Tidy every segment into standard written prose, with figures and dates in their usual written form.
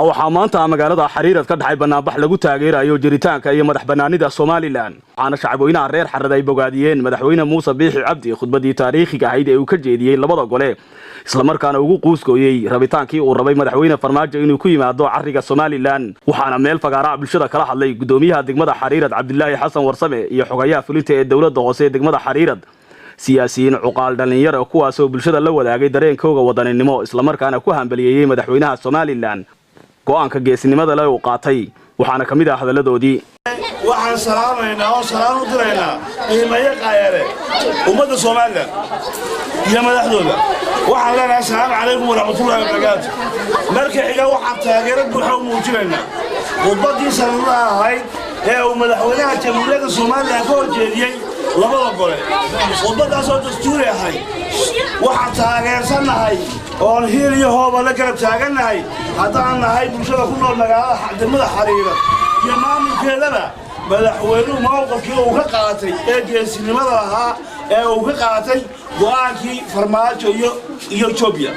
waxaa maanta magaalada Xariirad ka dhacay banaanbax lagu taageerayo jiritaanka iyo madax banaanida Soomaaliland waxaana shacabweynaha reer Xarad ay bogaadiyeen madaxweyne Muuse Biixi Cabdi khudbadii taariikhiga ahayd ee uu ka jeediyay labada gole isla markaana ugu quuskooyay rabitaankii uu rabay madaxweyne Farmaajo inuu ku yimaado cariga Soomaaliland waxaana meel fagaara bulshada kala hadlay gudoomiyaha degmada Xariirad Cabdilaahi Xasan Warsame iyo xogayaha fulinta ee dawladda hoose ee degmada Xariirad siyaasiyiin cuqaal dhalinyaro kuwaas oo bulshada la wadaagay dareenkooda wadaninimo isla markaana ku hambaliyay madaxweynaha Soomaaliland go'aanka geesinimada la uu qaatay waxaana kamid ah hadaladoodii waxaan salaamaynaa oo salaam u diraynaa qiimaha qaayare ummadda Soomaaliland iyo madaxdooda waxaan leenahay assalaamu calaykum waraxmatullaahi wabarakaatuh markii xiga waxaan taageero buuxa u muujinaynaa khudbadii sanadlaha ahayd ee uu madaxweynaha jamhuuriyadda Soomaaliland ka horjeediyay labada gole khudbadaas oo dastuuri ahayd waxaan taageersanahay oo hiil iyo hooba la kala taaganahay haddaan nahay bulshada ku nool magaalada degmada Xariirad iyo maamulkeedaba madaxweynuhu mowqifkii uu ka qaatay ee geesinimada ahaa ee uu ka qaatay go'aankii Farmaajo iyo Itoobiya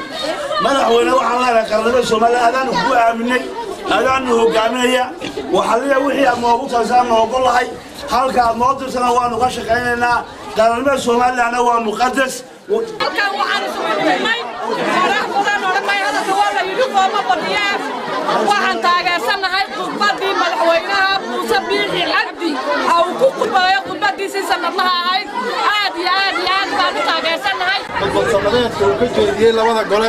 madaxweyne waxaan leenahay qaranimada Soomaaliland adaan ku aaminay adaan hogaaminaya waxaliya wixii aan noogu taasaan noogu lahay halka aad noo dirtana waanu ka shaqaynaynaa qaranimada Soomaaliland waa muqadas waxaan taageersanahay khudbadii madaxweynaha Muuse Biixi Cabdi oo ku qudbeeyay khudbadiisii sanadlaha ahayd aad baan u taageersanahay khudbadaadka uu ka jeediyay labada gole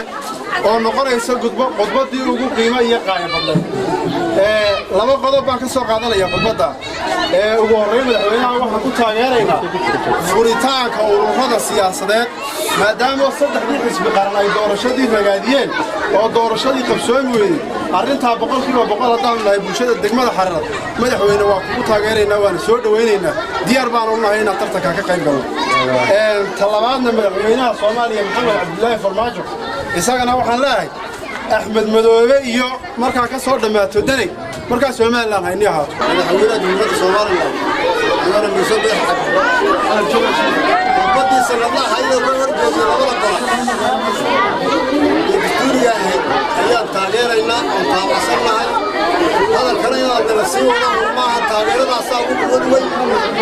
oo noqonaysa khudbadii ugu qiimo iyo qaaya badan laba qodob baan ka soo qaadanaya khudbada ugu horeyn madaxweynaha waxaan ku taageeraynaa furitaanka ururada siyaasadeed maadaama saddexdii xisbi qaran ay doorashadii ragaadiyeen oo doorashadii qabsoon weeyay arrintaa boqolkiiba boqol haddaan nahay bulshada degmada Xariirad madaxweyne waa ku taageeraynaa waana soo dhaweynaynaa diyaar baan u nahay inaan tartanka ka qayb galno talabaadna madaxweynaha Soomaaliya Maxamed Cabdilaahi Farmaajo isagana waxaan leeyahay Axmed Madoobe iyo markaa ka soo dhamaato danay markaa Soomaaliland hayni ahaa madaxweynaha dowladda Soomaaliland ayana Muuse Biixi Cabdi sanadlaha hay'adda ka horjeediyay labada gole ayaan taageeraynaa oo taabacsannahay hadalkana inaad la sii wado maaha taageeradaasa ugu quwad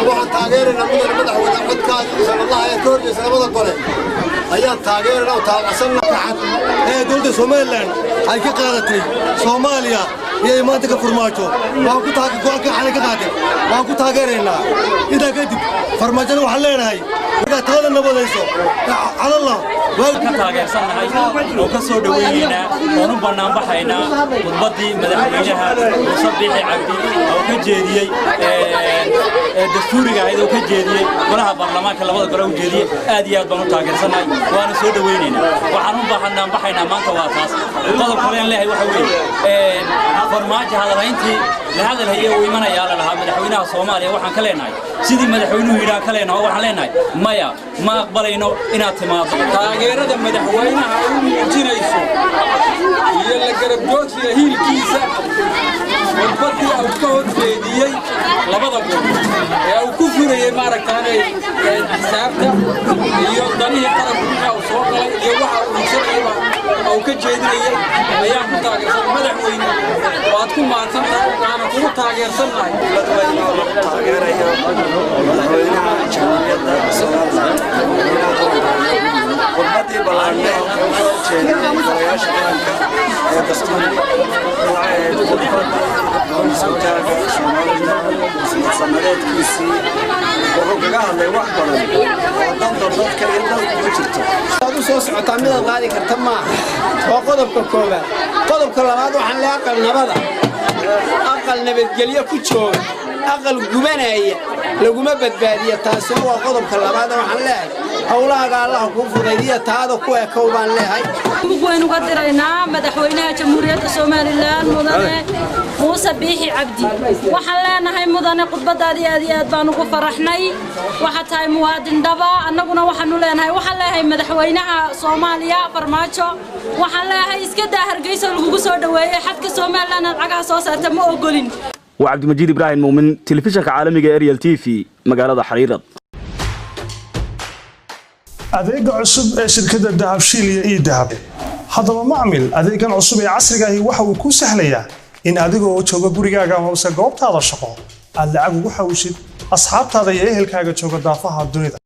waxaan taageeraynaa madaxweyne codkaadii sanadlaha ee ka horjeediyay labada gole ayaan taageeraynaa oo taabacsannahay dowladda Soomaaliland ay ka qaadatay Soomaaliya iyo maanta ka Farmaajo waan ku go'aanka xalay ka qaaday waan ku taageeraynaa inta kadib Farmaajona waxaan leenahay marka talada nabadayso Allah waan ka taageersanahay oo ka soo dhaweeyna oo banaan baxayna khudbadii madaxweynaha Muuse Biixi Cabdi oo ka jeediyay dastuuriga ayuu ka jeediyay golaha baarlamaanka labada gole u jeediyay aad iyo aad baan u taageersanahay waana soo dhaweynayna waxaan u baahanaa baxayna maanta waa taas qodobka leen leeyahay waxa weeye Farmaajo hadalayntii la hadalay oo imanaya la lahaa madaxweynaha Soomaaliya waxaan ka leenahay sidii madaxweynuhu yiraahdo ka leenahay waxaan leenahay maya ma aqbalayno inaad timaado taageerada madaxweynaha uu muujinayso iyo la garab joogsiga hiilkiisa khudbadii uu ka horjeediyay labada gole ee uu ku furayay maaragtaanay xisaabta iyo danihii qaranka uu soo galay iyo waxa uu shaqeeyay oo ka jeedinayay ayaan ku taageersan madaxweyne waad ku maadsantahay waxaan ku taageersanahay taageerayo madaxweynaha jamhuuriyadda Soomaaliland khudbadii ballaaran oo ka horjeediyay golayaasha qaranka ee dastuuriga sawtaaga Soomaaliland sanadeedkiisii wuxuu kaga hadlay wax badan oo dadka iyo dalka ku jirto aad u soo socotaa mid qaadi karta maaha oo qodobka koobaad qodobka labaad waxaan leeyahay aqal nabadgelyo ku jooga aqal gubanaya laguma badbaadiyo taasi waa qodobka labaad waxaan leeyahay hawlaha Allah ku fudaydiyo taada ku eekow baan leeyahay waxaan uga diraynaa madaxweynaha jamhuuriyadda Soomaaliland mudane Muuse Biixi Cabdi waxaan leenahay mudane khudbadaadii aad baan ugu faraxnay waxa tahay muwaadin dhaba annaguna waxaanu leenahay waxaan leeyahay madaxweynaha Soomaaliya Farmaajo waxaan leeyahay iska daa Hargeysa lagu soo dhaweeyay xadka Soomaaliland lacagaha soo saarta ma ogolin وعبد المجيد إبراهيم مؤمن تلفزيون عالمي أريال TV مقالة حريرة adeega cusub ee shirkadda Dahabshiil iyo Dahab haddaba macmil adeegan cusub ee casriga ahi waxa uu kuu sahlayaa in adigoo jooga gurigaaga amase goobtaada shaqo aad lacag ugu xawishid asxaabtaada iyo ehelkaaga jooga daafaha dunida